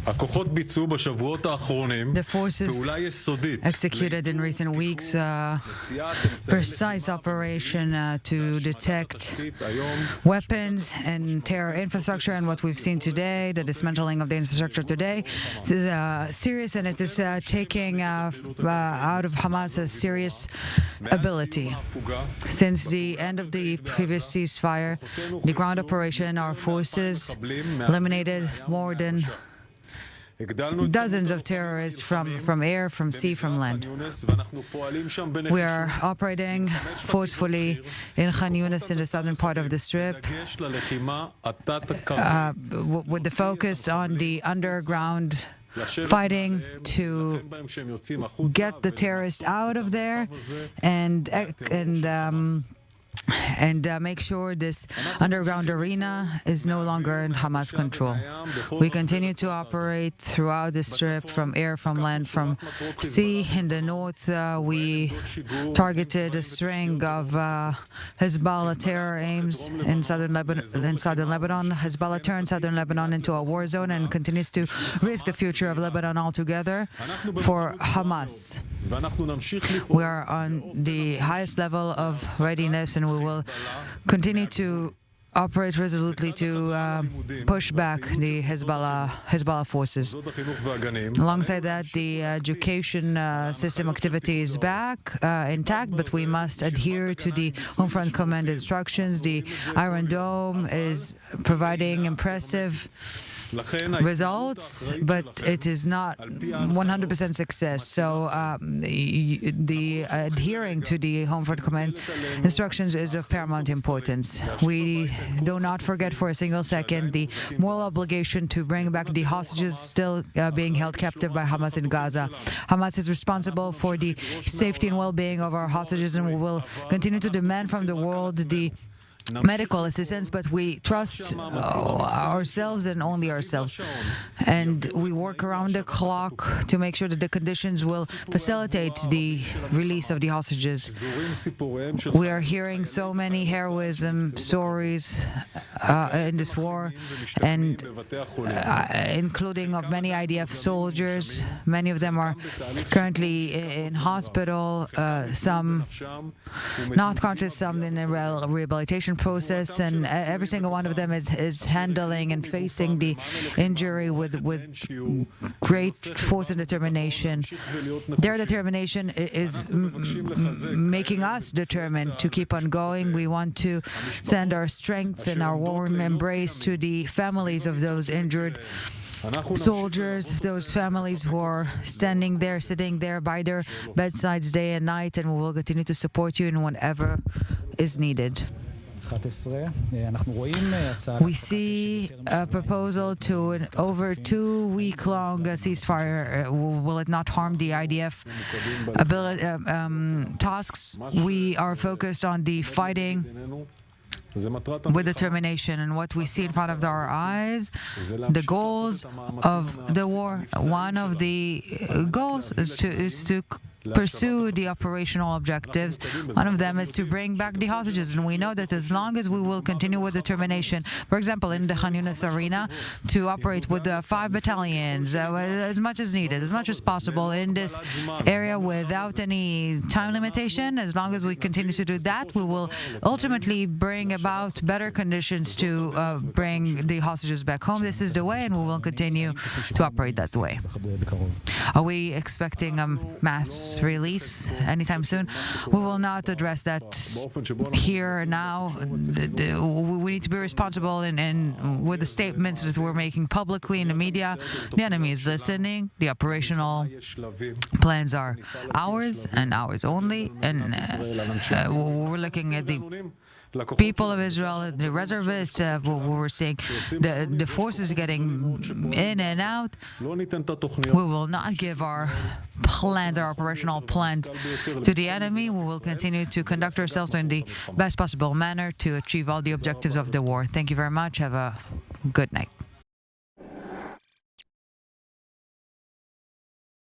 The forces executed in recent weeks precise operation to detect weapons and terror infrastructure, and what we've seen today, the dismantling of the infrastructure today, this is serious, and it is taking out of Hamas a serious ability. Since the end of the previous ceasefire, the ground operation, our forces eliminated more than dozens of terrorists from air, from sea, from land. We are operating forcefully in Khan Yunis, in the southern part of the Strip, with the focus on the underground fighting to get the terrorists out of there and make sure this underground arena is no longer in Hamas control. We continue to operate throughout the Strip, from air, from land, from sea. In the north, we targeted a string of Hezbollah terror aims in southern Lebanon. Hezbollah turned southern Lebanon into a war zone and continues to risk the future of Lebanon altogether for Hamas. We are on the highest level of readiness, and we will continue to operate resolutely to push back the Hezbollah forces. Alongside that, the education system activity is back intact, but we must adhere to the Home Front Command instructions. The Iron Dome is providing impressive results, but it is not 100% success. So the adhering to the Home Front Command instructions is of paramount importance. We do not forget for a single second the moral obligation to bring back the hostages still being held captive by Hamas in Gaza. Hamas is responsible for the safety and well-being of our hostages, and we will continue to demand from the world the medical assistance, but we trust ourselves and only ourselves. And we work around the clock to make sure that the conditions will facilitate the release of the hostages. We are hearing so many heroism stories in this war, and including of many IDF soldiers. Many of them are currently in hospital, some not conscious, some in a rehabilitation process, and every single one of them is handling and facing the injury with great force and determination. Their determination is making us determined to keep on going. We want to send our strength and our warm embrace to the families of those injured soldiers, those families who are standing there, sitting there by their bedsides day and night, and we will continue to support you in whatever is needed. We see a proposal to an over 2-week-long ceasefire. Will it not harm the IDF tasks? We are focused on the fighting with determination, and what we see in front of our eyes, the goals of the war. One of the goals is to pursue the operational objectives. One of them is to bring back the hostages, and we know that as long as we will continue with determination, for example, in the Khan Yunis arena, to operate with 5 battalions, as much as needed, as much as possible in this area without any time limitation, as long as we continue to do that, we will ultimately bring about better conditions to bring the hostages back home. This is the way, and we will continue to operate that way. Are we expecting a mass release anytime soon? We will not address that here now. We need to be responsible and with the statements that we're making publicly in the media. The enemy is listening. The operational plans are ours and ours only, and we're looking at the people of Israel, the reservists, we're seeing the forces getting in and out. We will not give our plans, our operational plans, to the enemy. We will continue to conduct ourselves in the best possible manner to achieve all the objectives of the war. Thank you very much. Have a good night.